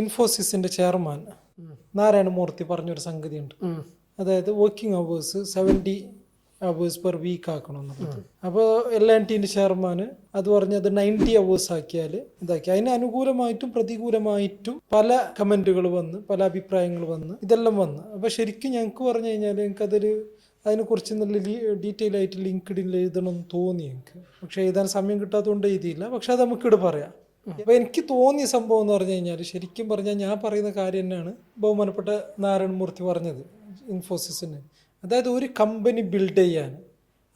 ഇൻഫോസിസിന്റെ chairman Narayana Murthy പറഞ്ഞൊരു സംഗതിയുണ്ട്. അതായത് working hours 70 hours per week ആക്കണം എന്നുള്ളത്. അപ്പോൾ L&Tന്റെ ചെയർമാൻ അത് പറഞ്ഞത് 90 അവേഴ്സ് ആക്കിയാൽ ഇതാക്കി. അതിന് അനുകൂലമായിട്ടും പ്രതികൂലമായിട്ടും പല കമന്റുകൾ വന്ന്, പല അഭിപ്രായങ്ങൾ വന്ന്, ഇതെല്ലാം വന്ന്. അപ്പോൾ ശരിക്കും ഞങ്ങൾക്ക് പറഞ്ഞു കഴിഞ്ഞാൽ ഞങ്ങൾക്കതൊരു അതിനെക്കുറിച്ച് നല്ല ഡീറ്റെയിൽ ആയിട്ട് ലിങ്ക്ഡിനിൽ എഴുതണമെന്ന് തോന്നി എനിക്ക്. പക്ഷെ എഴുതാൻ സമയം കിട്ടാത്തതുകൊണ്ട് എഴുതിയില്ല. പക്ഷെ അത് നമുക്കിവിടെ പറയാം. അപ്പോൾ എനിക്ക് തോന്നിയ സംഭവം എന്ന് പറഞ്ഞു കഴിഞ്ഞാൽ, ശരിക്കും പറഞ്ഞാൽ ഞാൻ പറയുന്ന കാര്യം തന്നെയാണ് ബഹുമാനപ്പെട്ട നാരായണമൂർത്തി പറഞ്ഞത് ഇൻഫോസിസിന്. അതായത് ഒരു കമ്പനി ബിൽഡ് ചെയ്യാൻ,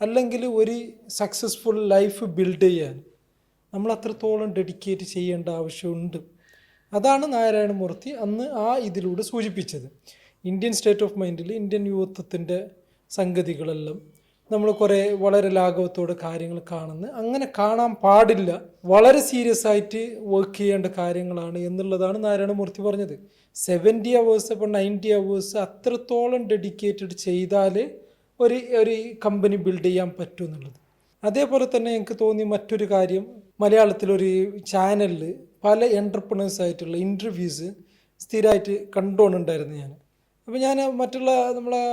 അല്ലെങ്കിൽ ഒരു സക്സസ്ഫുൾ ലൈഫ് ബിൽഡ് ചെയ്യാൻ നമ്മൾ അത്രത്തോളം ഡെഡിക്കേറ്റ് ചെയ്യേണ്ട ആവശ്യമുണ്ട്. അതാണ് നാരായണമൂർത്തി അന്ന് ആ ഇതിലൂടെ സൂചിപ്പിച്ചത്. ഇന്ത്യൻ സ്റ്റേറ്റ് ഓഫ് മൈൻഡിൽ ഇന്ത്യൻ യുവത്വത്തിൻ്റെ സംഗതികളെല്ലാം നമ്മൾ വളരെ ലാഘവത്തോടെ കാര്യങ്ങൾ കാണുന്നു. അങ്ങനെ കാണാൻ പാടില്ല, വളരെ സീരിയസ് ആയിട്ട് വർക്ക് ചെയ്യേണ്ട കാര്യങ്ങളാണ് എന്നുള്ളതാണ് നാരായണമൂർത്തി പറഞ്ഞത്. 70 അവേഴ്സ്, അപ്പോൾ 90 അവേഴ്സ് അത്രത്തോളം ഡെഡിക്കേറ്റഡ് ചെയ്താൽ ഒരു കമ്പനി ബിൽഡ് ചെയ്യാൻ പറ്റും എന്നുള്ളത്. അതേപോലെ തന്നെ എനിക്ക് തോന്നി മറ്റൊരു കാര്യം, മലയാളത്തിലൊരു ചാനലിൽ പല എൻ്റർപ്രണേഴ്സ് ആയിട്ടുള്ള ഇൻ്റർവ്യൂസ് സ്ഥിരമായിട്ട് കണ്ടുകൊണ്ടുണ്ടായിരുന്നു ഞാൻ. അപ്പോൾ ഞാൻ മറ്റുള്ള നമ്മളെ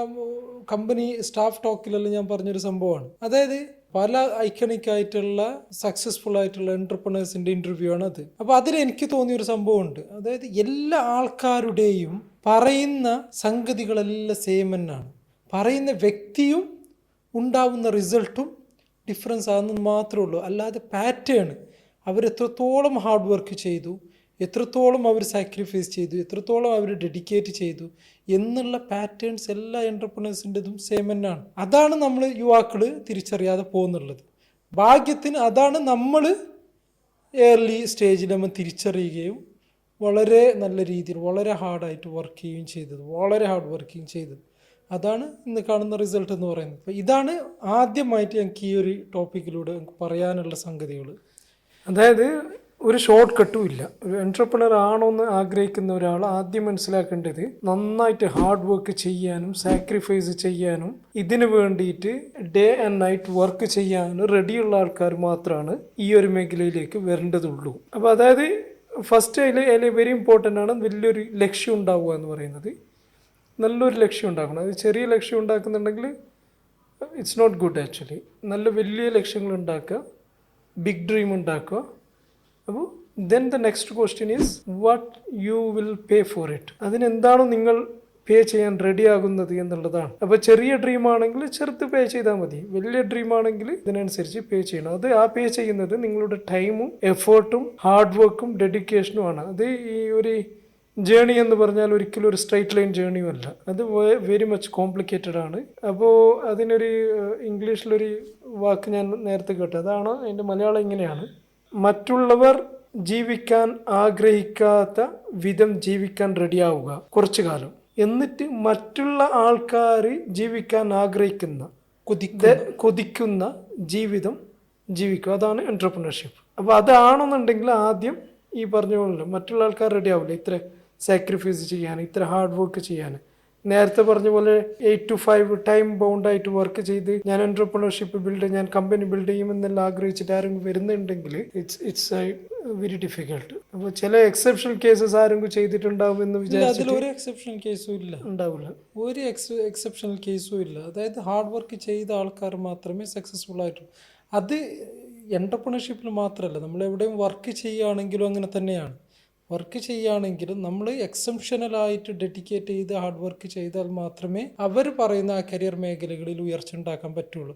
കമ്പനി സ്റ്റാഫ് ടോക്കിലെല്ലാം ഞാൻ പറഞ്ഞൊരു സംഭവമാണ്. അതായത് പല ഐക്കണിക് ആയിട്ടുള്ള സക്സസ്ഫുൾ ആയിട്ടുള്ള എൻ്റർപ്രണേഴ്സിൻ്റെ ഇൻ്റർവ്യൂ ആണ് അത്. അപ്പോൾ അതിൽ എനിക്ക് തോന്നിയൊരു സംഭവമുണ്ട്. അതായത് എല്ലാ ആൾക്കാരുടെയും പറയുന്ന സംഗതികളെല്ലാം സെയിം തന്നെയാണ്. പറയുന്ന വ്യക്തിയും ഉണ്ടാവുന്ന റിസൾട്ടും ഡിഫറൻസ് ആണെന്ന് മാത്രമേ ഉള്ളൂ. അല്ലാതെ പാറ്റേൺ, അവരെത്രത്തോളം ഹാർഡ് വർക്ക് ചെയ്തു, എത്രത്തോളം അവർ സാക്രിഫൈസ് ചെയ്തു, എത്രത്തോളം അവർ ഡെഡിക്കേറ്റ് ചെയ്തു എന്നുള്ള പാറ്റേൺസ് എല്ലാ എൻ്റർപ്രണേഴ്സിൻ്റെതും സെയിം തന്നെയാണ്. അതാണ് നമ്മൾ യുവാക്കൾ തിരിച്ചറിയാതെ പോകുന്നുള്ളത്. ഭാഗ്യത്തിന് അതാണ് നമ്മൾ ഏർലി സ്റ്റേജിൽ നമ്മൾ തിരിച്ചറിയുകയും വളരെ നല്ല രീതിയിൽ വളരെ ഹാർഡായിട്ട് വർക്ക് ചെയ്യുകയും ചെയ്തത്, വളരെ ഹാർഡ് വർക്കിംഗ് ചെയ്തത്. അതാണ് ഇന്ന് കാണുന്ന റിസൾട്ട് എന്ന് പറയുന്നത്. അപ്പോൾ ഇതാണ് ആദ്യമായിട്ട് എനിക്ക് ഈ ഒരു ടോപ്പിക്കിലൂടെ എനിക്ക് പറയാനുള്ള സംഗതികൾ. അതായത് ഒരു ഷോർട്ട് കട്ടും ഇല്ല. ഒരു എൻ്റർപ്രണർ ആണോന്ന് ആഗ്രഹിക്കുന്ന ഒരാൾ ആദ്യം മനസ്സിലാക്കേണ്ടത് നന്നായിട്ട് ഹാർഡ് വർക്ക് ചെയ്യാനും സാക്രിഫൈസ് ചെയ്യാനും ഇതിനു വേണ്ടിയിട്ട് ഡേ ആൻഡ് നൈറ്റ് വർക്ക് ചെയ്യാനും റെഡിയുള്ള ആൾക്കാർ മാത്രമാണ് ഈ ഒരു മേഖലയിലേക്ക് വരേണ്ടതുള്ളൂ. അപ്പോൾ അതായത് ഫസ്റ്റ് അതിൽ വെരി ഇമ്പോർട്ടൻ്റ് ആണ് വലിയൊരു ലക്ഷ്യം ഉണ്ടാവുക എന്ന് പറയുന്നത്. നല്ലൊരു ലക്ഷ്യം ഉണ്ടാക്കണം. അത് ചെറിയ ലക്ഷ്യം ഉണ്ടാക്കുന്നുണ്ടെങ്കിൽ ഇറ്റ്സ് നോട്ട് ഗുഡ് ആക്ച്വലി. നല്ല വലിയ ലക്ഷ്യങ്ങൾ ഉണ്ടാക്കുക, ബിഗ് ഡ്രീം ഉണ്ടാക്കുക. അപ്പോൾ then the next question is what you will pay for it. അതിനെന്താണോ നിങ്ങൾ പേ ചെയ്യാൻ റെഡി ആകുന്നത് എന്നുള്ളതാണ്. അപ്പോൾ ചെറിയ ഡ്രീം ആണെങ്കിൽ ചെറുത്ത് പേ ചെയ്താൽ മതി. വലിയ ഡ്രീം ആണെങ്കിൽ ഇതിനനുസരിച്ച് പേ ചെയ്യണം. അത് ആ പേ ചെയ്യുന്നത് നിങ്ങളുടെ ടൈമും എഫേർട്ടും ഹാർഡ് വർക്കും ഡെഡിക്കേഷനും ആണ്. അത് ഈ ഒരു ജേണി എന്ന് പറഞ്ഞാൽ ഒരിക്കലും ഒരു സ്ട്രൈറ്റ് ലൈൻ ജേണിയും അല്ല. അത് വെരി മച്ച് കോംപ്ലിക്കേറ്റഡ് ആണ്. അപ്പോൾ അതിനൊരു ഇംഗ്ലീഷിലൊരു വാക്ക് ഞാൻ നേരത്തെ കേട്ടു. അതാണ് അതിൻ്റെ മലയാളം ഇങ്ങനെയാണ്: മറ്റുള്ളവർ ജീവിക്കാൻ ആഗ്രഹിക്കാത്ത വിധം ജീവിക്കാൻ റെഡിയാവുക കുറച്ചു കാലം, എന്നിട്ട് മറ്റുള്ള ആൾക്കാർ ജീവിക്കാൻ ആഗ്രഹിക്കുന്ന കൊതിക്കുന്ന ജീവിതം ജീവിക്കുക. അതാണ് എൻ്റർപ്രണർഷിപ്പ്. അപ്പോൾ അതാണെന്നുണ്ടെങ്കിൽ ആദ്യം ഈ പറഞ്ഞ പോലെ മറ്റുള്ള ആൾക്കാർ റെഡി ആവില്ല ഇത്ര സാക്രിഫൈസ് ചെയ്യാൻ, ഇത്ര ഹാർഡ് വർക്ക് ചെയ്യാൻ. നേരത്തെ പറഞ്ഞ പോലെ 8 to 5 ടൈം ബൗണ്ടായിട്ട് വർക്ക് ചെയ്ത് ഞാൻ എൻ്റർപ്രണർഷിപ്പ് ഞാൻ കമ്പനി ബിൽഡ് ചെയ്യുമെന്നെല്ലാം ആഗ്രഹിച്ചിട്ട് ആരെങ്കിലും വരുന്നുണ്ടെങ്കിൽ ഇറ്റ്സ് വെരി ഡിഫിക്കൽട്ട്. അപ്പോൾ ചില എക്സെപ്ഷണൽ കേസസ് ആരെങ്കിലും ചെയ്തിട്ടുണ്ടാവും എന്ന് വിചാരിച്ചു. ഒരു എക്സെപ്ഷണൽ കേസും ഇല്ല, ഉണ്ടാവില്ല. ഒരു എക്സെപ്ഷണൽ കേസും ഇല്ല. അതായത് ഹാർഡ് വർക്ക് ചെയ്ത ആൾക്കാർ മാത്രമേ സക്സസ്ഫുൾ ആയിട്ടുള്ളൂ. അത് എൻ്റർപ്രണർഷിപ്പിൽ മാത്രമല്ല, നമ്മൾ എവിടെയും വർക്ക് ചെയ്യുകയാണെങ്കിലും അങ്ങനെ തന്നെയാണ്. വർക്ക് ചെയ്യുകയാണെങ്കിലും നമ്മൾ എക്സെപ്ഷണലായിട്ട് ഡെഡിക്കേറ്റ് ചെയ്ത് ഹാർഡ് വർക്ക് ചെയ്താൽ മാത്രമേ അവർ പറയുന്ന ആ കരിയർ മേഖലകളിൽ ഉയർച്ച ഉണ്ടാക്കാൻ പറ്റുള്ളൂ.